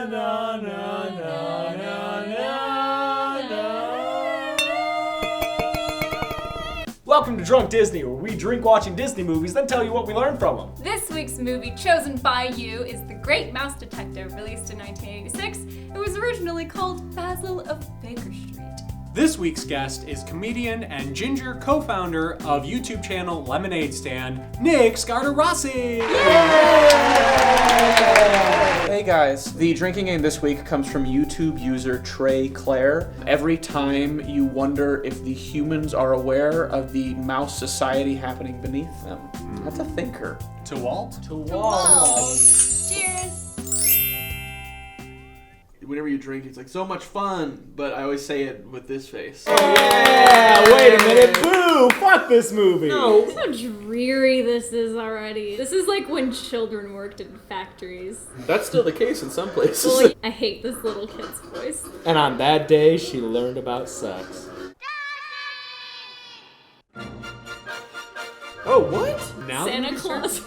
na, na, na, na, na. Welcome to Drunk Disney, where we drink watching Disney movies, then tell you what we learned from them. This week's movie chosen by you is The Great Mouse Detective, released in 1986. It was originally called Basil of Baker Street. This week's guest is comedian and ginger co-founder of YouTube channel Lemonade Stand, Nick Skardarasy. Hey guys, the drinking game this week comes from YouTube user Trey Claire. Every time you wonder if the humans are aware of the mouse society happening beneath them. That's a thinker. To Walt? To Whoa. Cheers! Whenever you drink, it's like so much fun, but I always say it with this face. Yeah, wait a minute, boo! Fuck this movie! No. How dreary this is already. This is like when children worked in factories. That's still the case in some places. Well, I hate this little kid's voice. And on that day, she learned about sex. Oh, what? Now Santa Claus.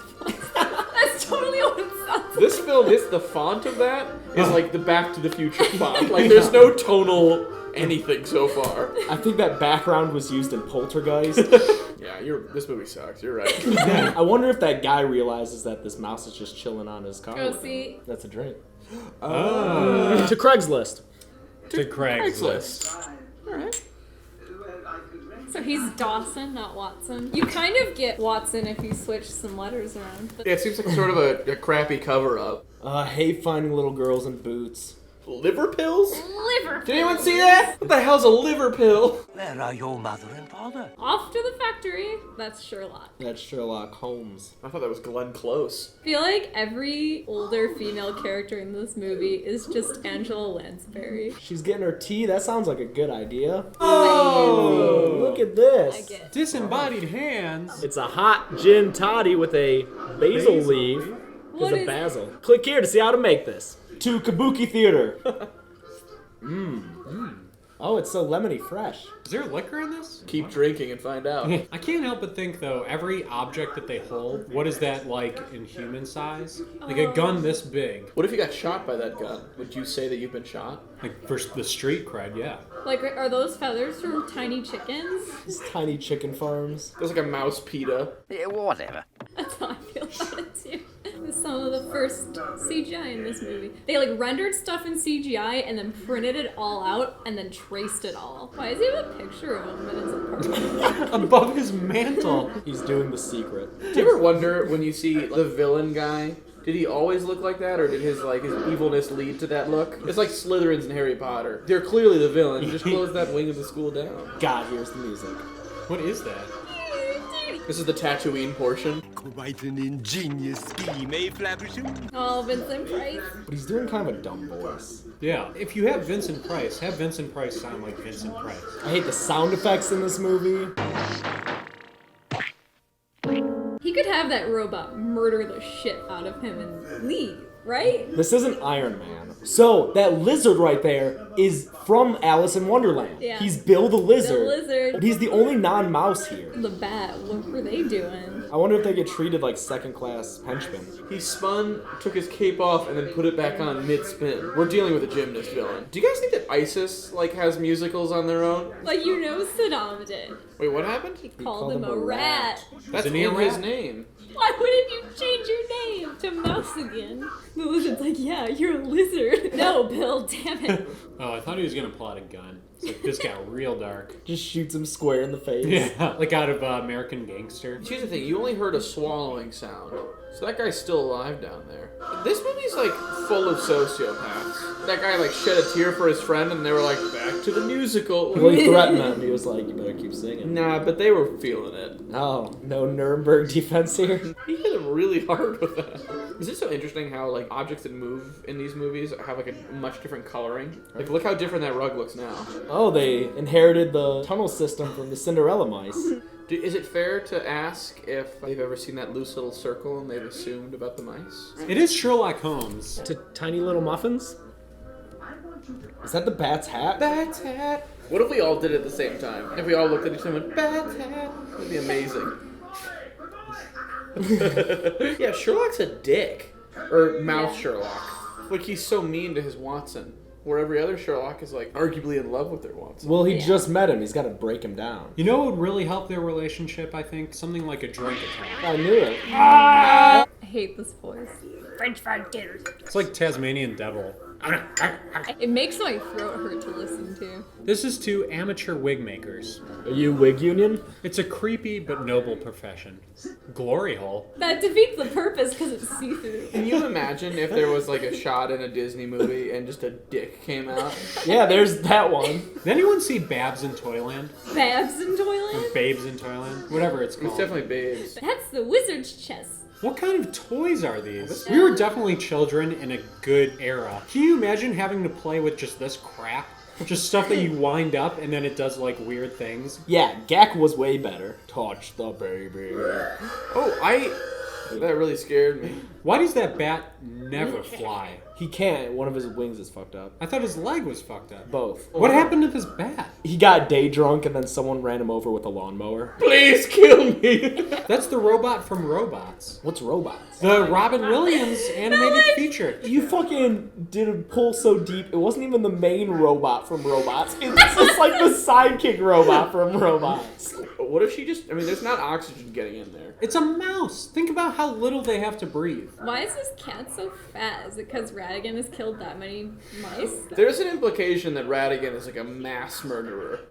That's totally what it sounds like. This film, the font of that is like the Back to the Future font. Like, there's no tonal anything so far. I think that background was used in Poltergeist. Yeah, this movie sucks. You're right. I wonder if that guy realizes that this mouse is just chilling on his car. Oh, see? That's a drink. To Craigslist. To Craigslist. All right. So he's Dawson, not Watson. You kind of get Watson if you switch some letters around. But Yeah, it seems like sort of a crappy cover-up. Hate finding little girls in boots. Liver pills? liver. Did anyone see that? What the hell's a liver pill? Where are your mother and father? Off to the factory. That's Sherlock. That's Sherlock Holmes. I thought that was Glenn Close. I feel like every older female character in this movie is just Angela Lansbury. She's getting her tea. That sounds like a good idea. Oh, look at this. I get it. Disembodied hands. It's a hot gin toddy with a basil leaf. What Because of is- basil. Click here to see how to make this. To Kabuki Theater. Oh, it's so lemony fresh. Is there liquor in this? Keep drinking and find out. I can't help but think, though, every object that they hold, what is that like in human size? Like a gun this big. What if you got shot by that gun? Would you say that you've been shot? Like for the street cred, yeah. Like, are those feathers from tiny chickens? These tiny chicken farms. There's like a mouse PETA. Yeah, whatever. That's how I feel about it too. It's some of the first CGI in this movie. They like rendered stuff in CGI and then printed it all out and then traced it all. Why does he have a picture of him in his apartment? Above his mantle. He's doing The Secret. Do you ever wonder when you see the villain guy, did he always look like that, or did his evilness lead to that look? It's like Slytherins and Harry Potter. They're clearly the villain. You just close that wing of the school down. God, here's the music. What is that? This is the Tatooine portion. Quite an ingenious scheme, eh, Flabbershoo? Oh, Vincent Price. But he's doing kind of a dumb voice. Yeah. If you have Vincent Price, have Vincent Price sound like Vincent Price. I hate the sound effects in this movie. He could have that robot murder the shit out of him and leave, right? This isn't Iron Man. So, that lizard right there is from Alice in Wonderland. Yeah. He's Bill the Lizard. The lizard. But he's the only non-mouse here. The bat, what were they doing? I wonder if they get treated like second-class henchmen. He spun, took his cape off, and then put it back on mid-spin. We're dealing with a gymnast villain. Do you guys think that ISIS, has musicals on their own? Like, you know Saddam did. Wait, what happened? He called him a rat. That's Isn't he a in his rat? name. Why wouldn't you change your name to Mouse again? The lizard's like, yeah, you're a lizard. No, Bill, damn it. Oh, I thought he was gonna pull out a gun. It's like, this got real dark. Just shoots him square in the face. Yeah, like out of American Gangster. Here's the thing, you only heard a swallowing sound. So that guy's still alive down there. This movie's full of sociopaths. That guy shed a tear for his friend and they were like, back to the musical. Well, he threatened them. He was like, you better keep singing. Nah, but they were feeling it. Oh, no Nuremberg defense here? He hit him really hard with that. Is it so interesting how objects that move in these movies have a much different coloring? Look how different that rug looks now. Oh, they inherited the tunnel system from the Cinderella mice. Is it fair to ask if they've ever seen that loose little circle and they've assumed about the mice? It is Sherlock Holmes. To tiny little muffins? Is that the bat's hat? Bat's hat. What if we all did it at the same time? If we all looked at each other and went, bat's hat? That'd be amazing. Yeah, Sherlock's a dick. Or Mouse Sherlock. Like, he's so mean to his Watson. Where every other Sherlock is, like, arguably in love with their Watson. Well, he just met him. He's got to break him down. You know what would really help their relationship, I think? Something like a drink attack. I knew it. I hate this voice. It's like Tasmanian Devil. It makes my throat hurt to listen to. This is to amateur wig makers. Are you wig union? It's a creepy but noble profession. Glory hole. That defeats the purpose because it's see-through. Can you imagine if there was, like, a shot in a Disney movie and just a dick came out? Yeah, there's that one. Did anyone see Babs in Toyland? Babs in Or Toyland? Babes in Toyland? Whatever it's It's called. definitely babes. That's the wizard's chest. What kind of toys are these? We were definitely children in a good era. Can you imagine having to play with just this crap? Just stuff that you wind up and then it does like weird things? Yeah, Gak was way better. Touch the baby. Oh, that really scared me. Why does that bat never fly? He can't. One of his wings is fucked up. I thought his leg was fucked up. Both. What happened to this bat? He got day drunk and then someone ran him over with a lawnmower. Please kill me! That's the robot from Robots. What's robots? The Robin Williams animated feature. You fucking did a pull so deep. It wasn't even the main robot from Robots. It's just like the sidekick robot from Robots. What if she just... I mean, there's not oxygen getting in there. It's a mouse. Think about how little they have to breathe. Why is this cat so fat? Is it because Radigan has killed that many mice? There's an implication that Radigan is like a mass murderer.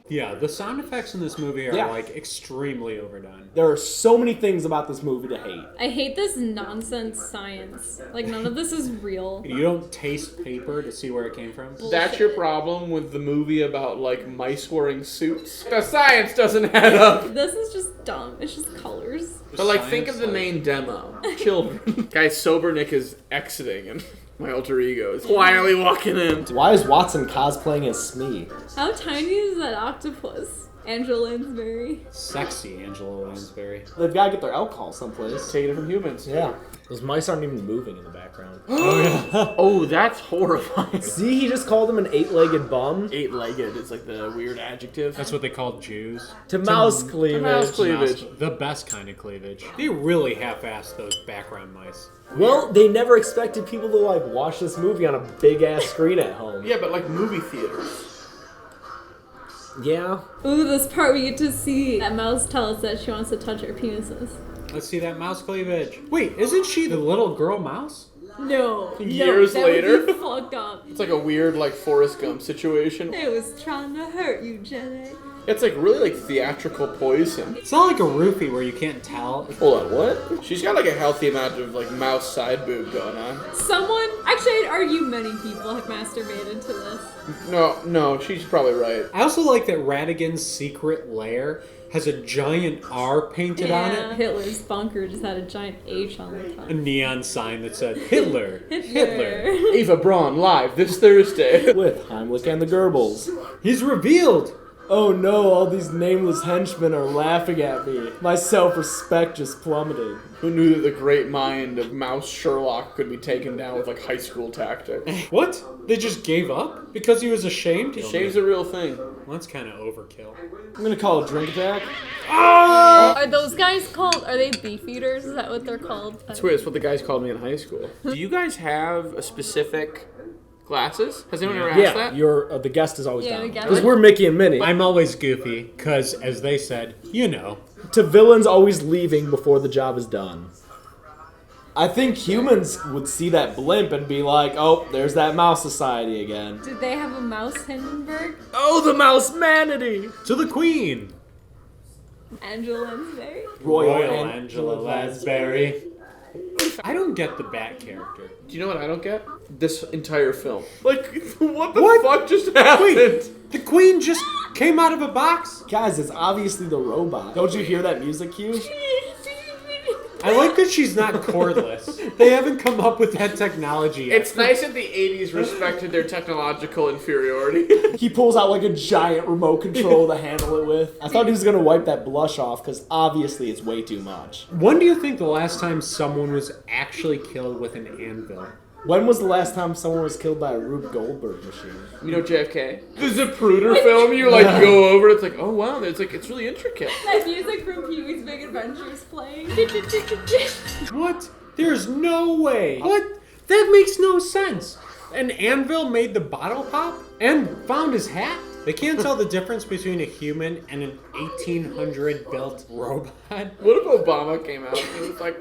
Yeah, the sound effects in this movie are like extremely overdone. There are so many things about this movie to hate. I hate this nonsense science. Like, none of this is real. You don't taste paper to see where it came from? That's your problem with the movie about, like, mice wearing suits? The science doesn't add up. This is just dumb. It's just colors. But, like, think of the main demo. Children. Guy Sober Nick is exiting and my alter ego is quietly walking in. Why is Watson cosplaying as Smee? How tiny is that octopus? Angela Lansbury. Sexy Angela Lansbury. They've got to get their alcohol someplace. Take it from humans. Yeah. Those mice aren't even moving in the background. Oh, that's horrifying. See, he just called him an eight-legged bum. Eight-legged is like the weird adjective. That's what they called Jews. To mouse cleavage. mouse cleavage. The best kind of cleavage. They really half-assed those background mice. Well, they never expected people to, like, watch this movie on a big-ass screen at home. Yeah, but like movie theaters. Yeah. Ooh, this part we get to see that mouse tell us that she wants to touch our penises. Let's see that mouse cleavage. Wait, isn't she the little girl mouse? No. Years that later? would be fucked up. It's like a weird, like, Forrest Gump situation. It was trying to hurt you, Jenny. It's like really like theatrical poison. It's not like a roofie where you can't tell. Hold on, what? She's got like a healthy amount of like mouse side boob going on. Actually, I'd argue many people have masturbated to this. No, she's probably right. I also like that Radigan's secret lair has a giant R painted on it. Hitler's bunker just had a giant H on the top. A neon sign that said Hitler. Hitler. Eva Braun live this Thursday. With Heimlich and the Goebbels. He's revealed. Oh no, all these nameless henchmen are laughing at me. My self-respect just plummeted. Who knew that the great mind of Mouse Sherlock could be taken down with like high school tactics? What? They just gave up? Because he was ashamed? Shame's a real thing. Well, that's kind of overkill. I'm gonna call it drink attack. Are those guys called, are they beef eaters? Is that what they're called? That's weird. That's what the guys called me in high school. Do you guys have a specific glasses? Has anyone ever asked that? You're the guest is always Yeah, down. the guest. Because we're Mickey and Minnie. I'm always goofy, because, as they said, you know. To villains always leaving before the job is done. I think humans would see that blimp and be like, oh, there's that mouse society again. Did they have a mouse Hindenburg? Oh, the mouse manatee! To the Queen! Angela Lansbury? Royal Angela Lansbury. I don't get the Bat character. Do you know what I don't get? This entire film. Like, what the fuck just happened? Wait, the Queen just came out of a box? Guys, it's obviously the robot. Don't you hear that music cue? I like that she's not cordless. They haven't come up with that technology yet. It's nice that the 80s respected their technological inferiority. He pulls out like a giant remote control to handle it with. I thought he was gonna wipe that blush off because obviously it's way too much. When do you think the last time someone was actually killed with an anvil? When was the last time someone was killed by a Rube Goldberg machine? You know JFK? The Zapruder film, you like go over, it's like, oh wow, it's like, it's really intricate. That music from Pee-wee's Big Adventure is playing. What? There's no way. What? That makes no sense. An anvil made the bottle pop and found his hat? They can't tell the difference between a human and an 1800 built robot. What if Obama came out and was like,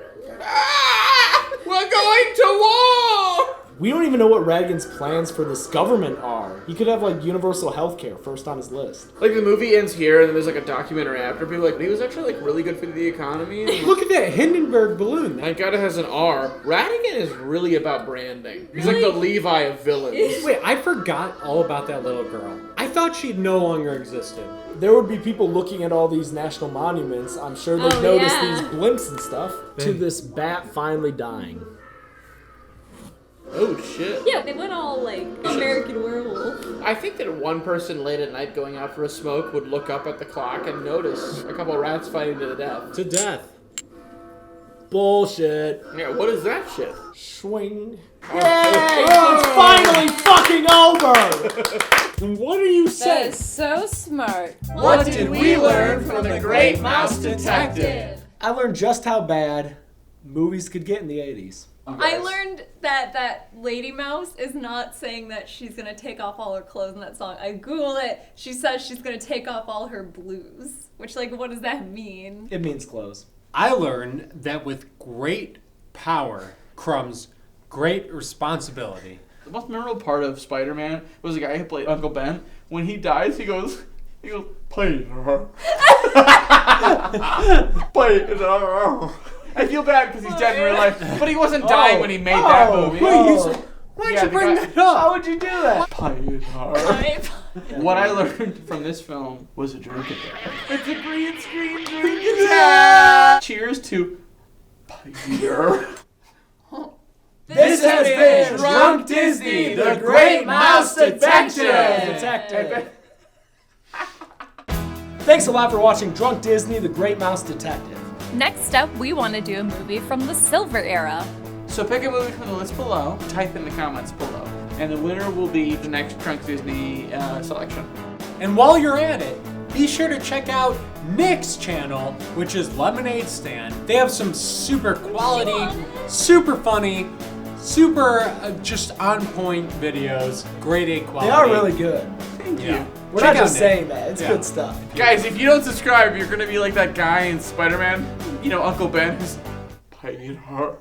we're going to war! We don't even know what Reagan's plans for this government are. He could have like universal health care first on his list. Like the movie ends here and then there's like a documentary after. People are like, he was actually like really good for the economy. Look at that Hindenburg balloon. Thank God it has an R. Radigan is really about branding. He's like the Levi of villains. Wait, I forgot all about that little girl. I thought she no longer existed. There would be people looking at all these national monuments. I'm sure they'd notice these blimps and stuff. To this bat finally dying. Oh shit. Yeah, they went all like American Werewolf. I think that one person late at night going out for a smoke would look up at the clock and notice a couple of rats fighting to the death. To death. Bullshit. Yeah, what is that shit? Swing. Yay! It's finally fucking over! What are you That saying? is so smart. What did we learn from the Great Mouse Detective? I learned just how bad movies could get in the 80s. I learned that Lady Mouse is not saying that she's gonna take off all her clothes in that song. I googled it. She says she's gonna take off all her blues. Which, like, what does that mean? It means clothes. I learned that with great power comes great responsibility. The most memorable part of Spider-Man was the guy who played Uncle Ben. When he dies, he goes, Peter. Peter. I feel bad because he's dead in real life, but he wasn't dying when he made that movie. Why'd you bring that up? How would you do that? Peter. What I learned from this film was a drink attack. It's a green screen drink attack. Cheers to Peter. This has been Drunk Disney, the Great Mouse Detective. Thanks a lot for watching Drunk Disney, the Great Mouse Detective. Next up, we want to do a movie from the Silver Era. So pick a movie from the list below, type in the comments below, and the winner will be the next Drunk Disney selection. And while you're at it, be sure to check out Nick's channel, which is Lemonade Stand. They have some super quality, super funny, super just on point videos. Grade A quality. They are really good. Thank Yeah. you. We're Check not out just Nick. saying that. It's Yeah. good stuff. Guys, if you don't subscribe, you're gonna be like that guy in Spider-Man, Uncle Ben, who's Peter.